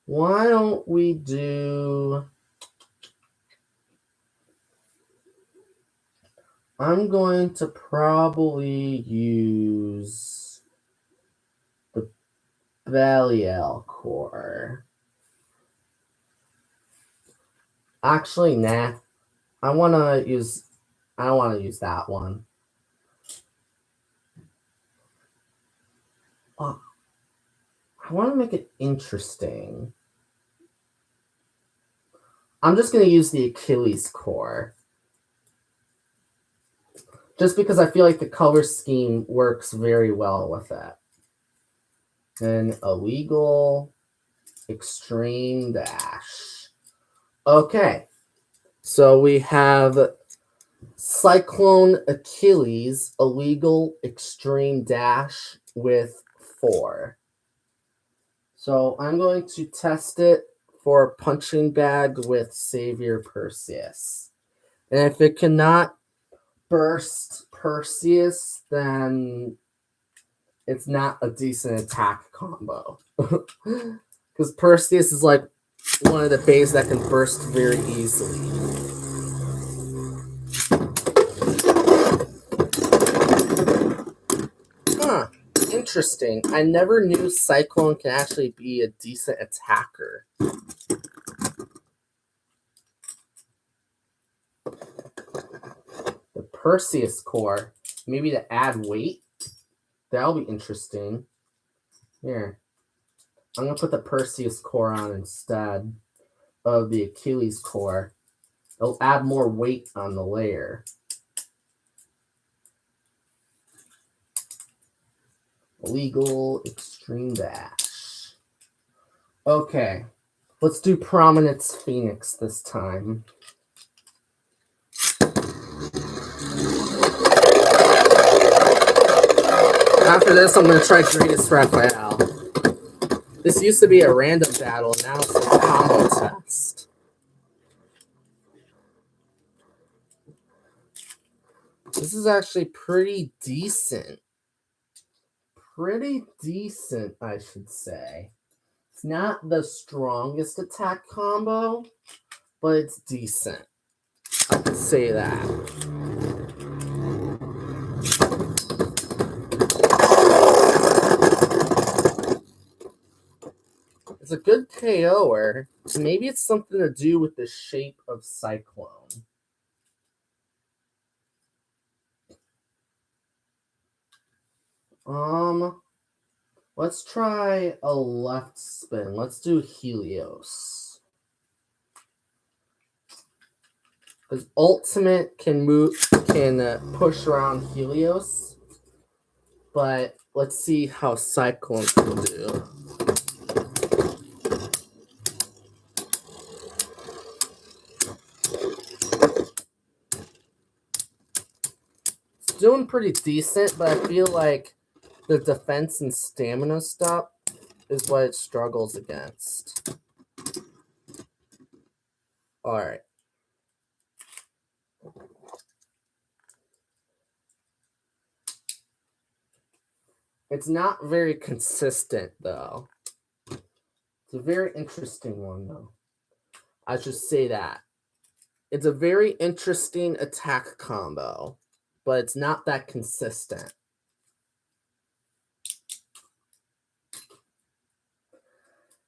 Why don't we do... I'm going to probably use the Belial core. Actually, nah. I don't want to use that one. I want to make it interesting. I'm just going to use the Achilles core. Just because I feel like the color scheme works very well with it. And illegal extreme dash. Okay. So we have Cyclone Achilles illegal extreme dash with 4. So I'm going to test it for punching bag with Savior Perseus. And if it cannot burst Perseus, then it's not a decent attack combo. Because Perseus is like one of the bays that can burst very easily. Huh. Interesting. I never knew Cyclone can actually be a decent attacker. The Perseus core, maybe to add weight. That'll be interesting. Here. I'm going to put the Perseus core on instead of the Achilles core. It'll add more weight on the layer. Illegal extreme dash. Okay. Let's do Prominence Phoenix this time. After this, I'm going to try Greatest Raphael. This used to be a random battle, now it's a combo test. This is actually pretty decent. Pretty decent, I should say. It's not the strongest attack combo, but it's decent. I could say that. It's a good KO'er. Maybe it's something to do with the shape of Cyclone. Let's try a left spin. Let's do Helios. Because Ultimate can push around Helios. But let's see how Cyclone can do. It's doing pretty decent, but I feel like the defense and stamina stuff is what it struggles against. Alright. It's not very consistent, though. It's a very interesting one, though. I should say that. It's a very interesting attack combo, but it's not that consistent.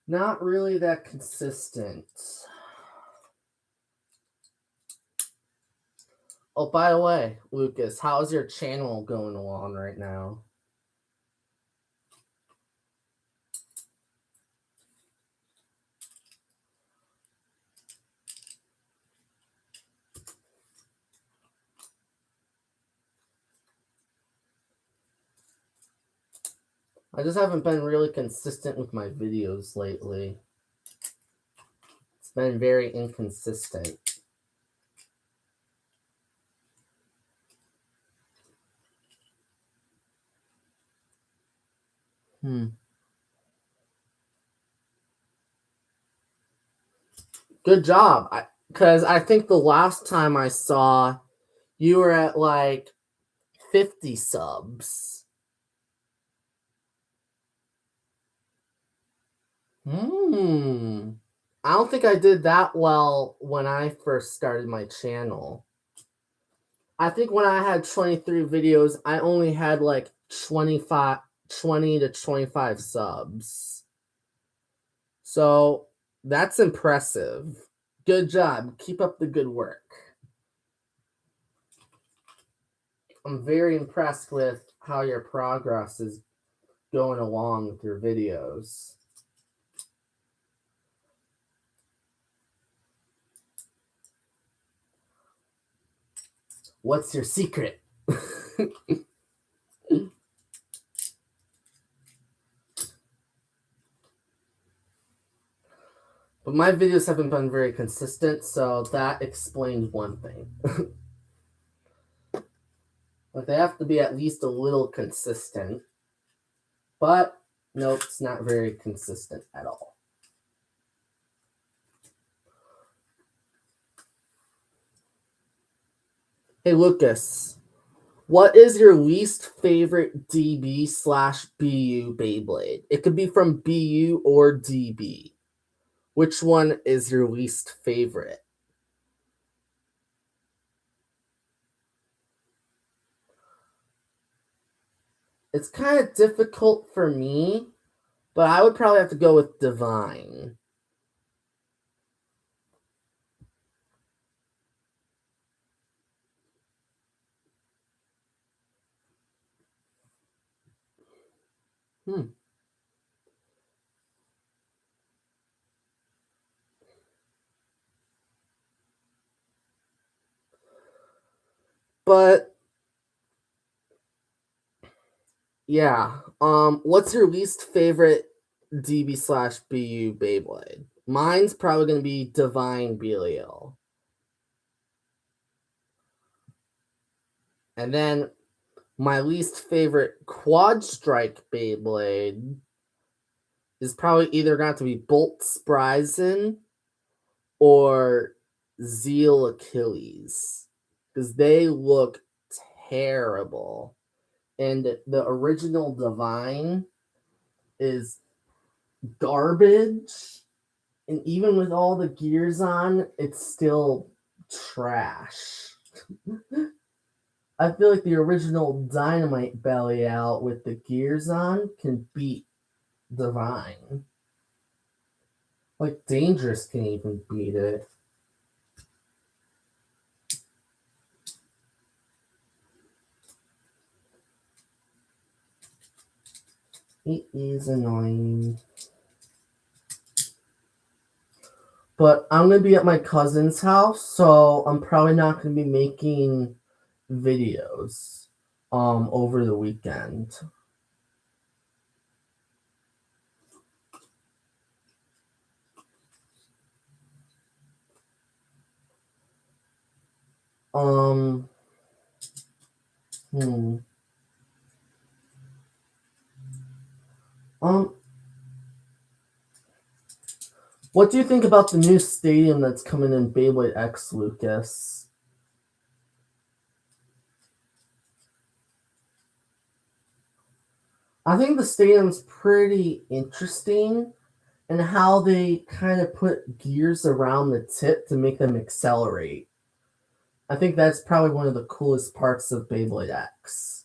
Not really that consistent. Oh, by the way, Lucas, how's your channel going along right now? I just haven't been really consistent with my videos lately. It's been very inconsistent. Good job. Because I think the last time I saw you were at like 50 subs. I don't think I did that well when I first started my channel. I think when I had 23 videos, I only had like 20 to 25 subs. So that's impressive. Good job. Keep up the good work. I'm very impressed with how your progress is going along with your videos. What's your secret? But my videos haven't been very consistent, so that explains one thing. Like they have to be at least a little consistent. But nope, it's not very consistent at all. Hey Lucas, what is your least favorite DB/BU Beyblade? It could be from BU or DB. Which one is your least favorite? It's kind of difficult for me, but I would probably have to go with Divine. But yeah, what's your least favorite DB/BU Beyblade? Mine's probably gonna be Divine Belial. And then my least favorite Quad Strike Beyblade is probably either going to be Bolt Spryzen or Zeal Achilles. Because they look terrible. And the original Divine is garbage. And even with all the gears on, it's still trash. I feel like the original Dynamite Belly Out with the gears on can beat Divine. Like Dangerous can even beat it. It is annoying. But I'm going to be at my cousin's house, so I'm probably not going to be making videos over the weekend. What do you think about the new stadium that's coming in Beyblade X, Lucas? I think the stadium's pretty interesting and how they kind of put gears around the tip to make them accelerate. I think that's probably one of the coolest parts of Beyblade X.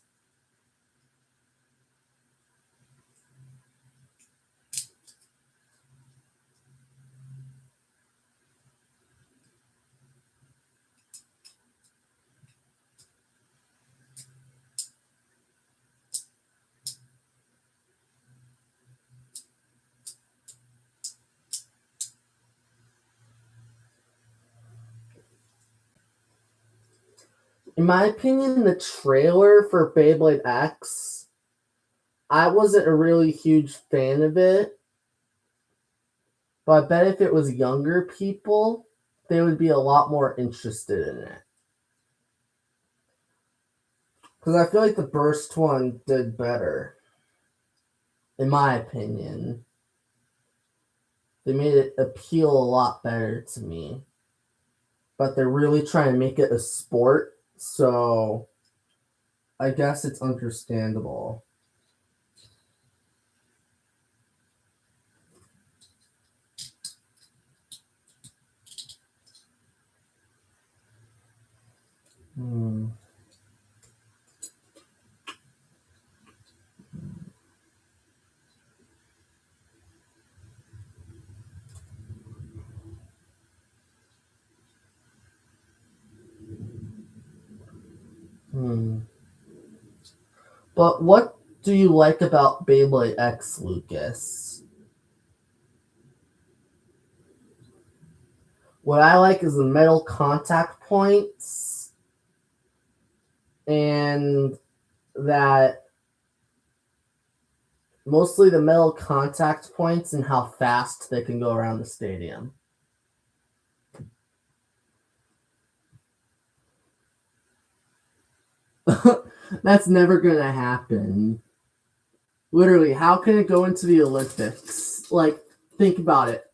In my opinion, the trailer for Beyblade X I wasn't a really huge fan of it, but I bet if it was younger people, they would be a lot more interested in it. Because I feel like the Burst one did better, in my opinion. They made it appeal a lot better to me. But they're really trying to make it a sport, so I guess it's understandable. Hmm. Hmm. But what do you like about Beyblade X, Lucas? What I like is the metal contact points and that mostly the metal contact points and how fast they can go around the stadium. That's never going to happen. Literally, how can it go into the Olympics? Like, think about it.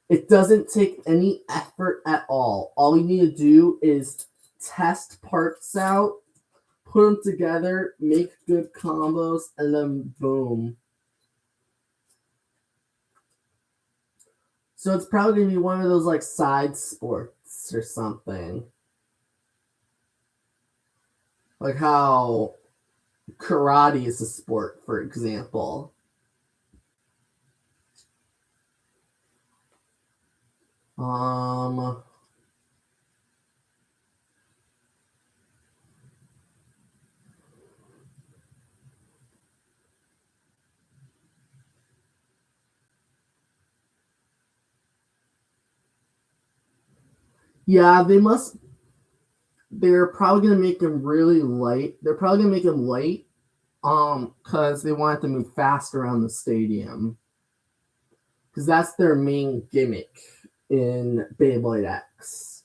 It doesn't take any effort at all. All you need to do is test parts out, put them together, make good combos, and then boom. So it's probably gonna be one of those like side sports or something. Like how karate is a sport, for example. Um yeah, they're probably gonna make them really light. They're probably gonna make them light because they want it to move fast around the stadium. Because that's their main gimmick in Beyblade X.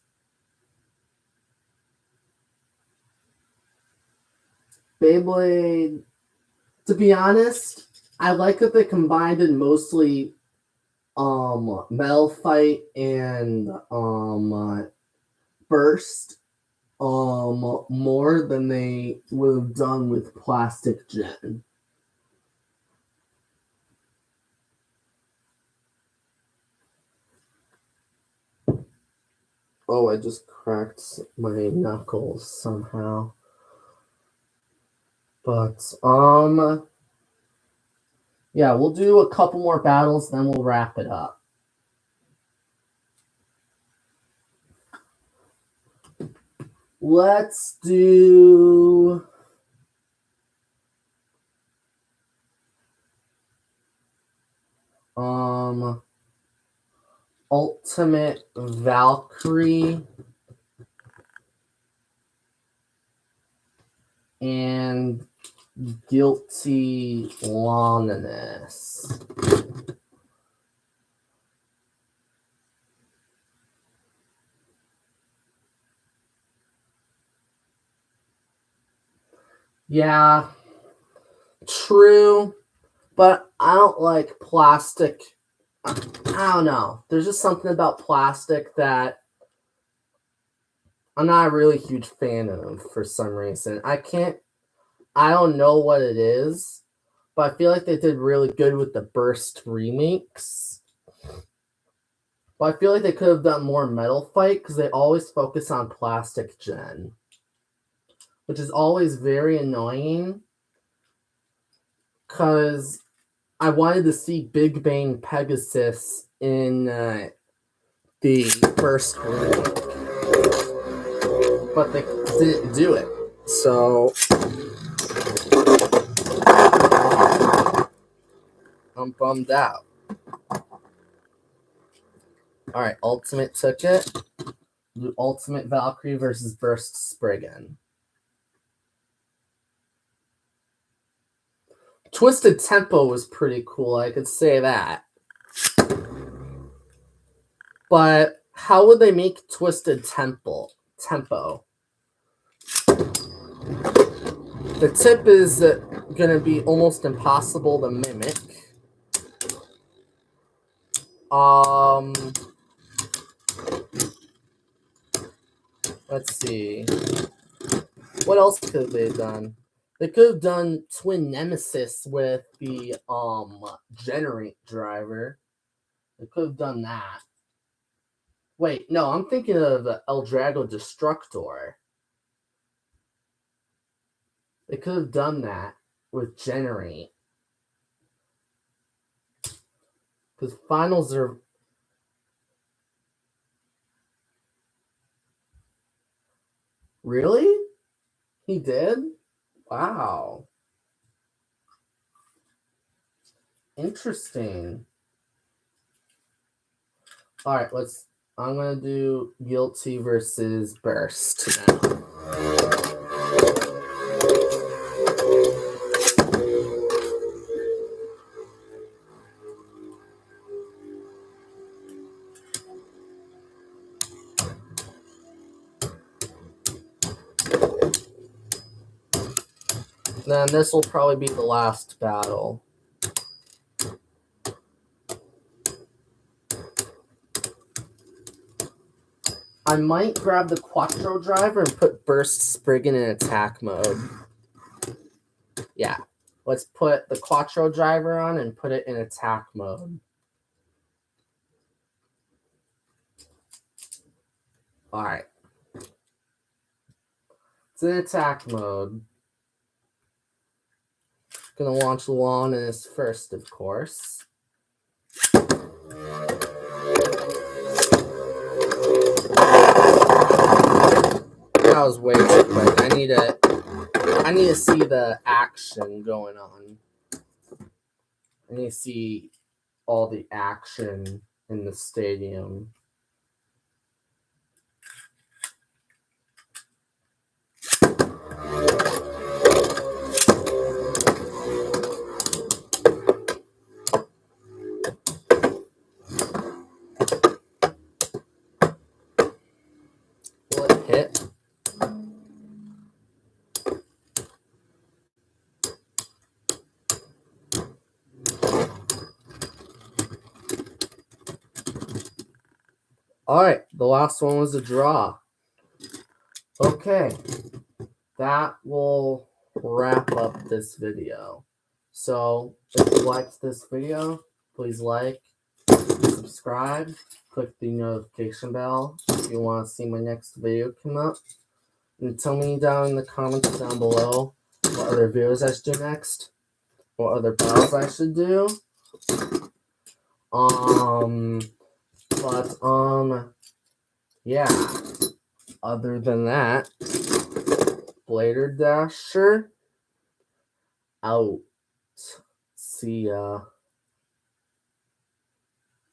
Beyblade, to be honest, I like that they combined in mostly metal fight and burst more than they would have done with plastic gen. Oh, I just cracked my knuckles somehow. But yeah, we'll do a couple more battles, then we'll wrap it up. Let's do Ultimate Valkyrie and Guilty Loneliness. Yeah, true, but I don't like plastic. I don't know. There's just something about plastic that I'm not a really huge fan of for some reason. I don't know what it is, but I feel like they did really good with the Burst remakes. But I feel like they could have done more metal fight because they always focus on plastic gen, which is always very annoying because I wanted to see Big Bang Pegasus in the first remake, but they didn't do it. So I'm bummed out. Alright, Ultimate took it. Ultimate Valkyrie versus Burst Spriggan. Twisted Tempo was pretty cool, I could say that. But how would they make Twisted Tempo? The tip is going to be almost impossible to mimic. Let's see. What else could they have done? They could have done Twin Nemesis with the Generate driver. They could have done that. Wait, no, I'm thinking of the El Drago Destructor. They could have done that with Generate. Because finals are... Really? He did? Wow. Interesting. All right, I'm going to do Guilty versus Burst now. Then this will probably be the last battle. I might grab the Quattro driver and put Burst Spriggan in attack mode. Yeah, let's put the Quattro driver on and put it in attack mode. All right. It's in attack mode. Gonna launch Luan in his first, of course. That was way too quick. I need to see the action going on. I need to see all the action in the stadium. Will it hit? All right, the last one was a draw. Okay, that will wrap up this video. So if you liked this video, please like, subscribe, click the notification bell if you want to see my next video come up. And tell me down in the comments down below what other videos I should do next, what other battles I should do. Yeah. Other than that, Blader Dasher out. See ya.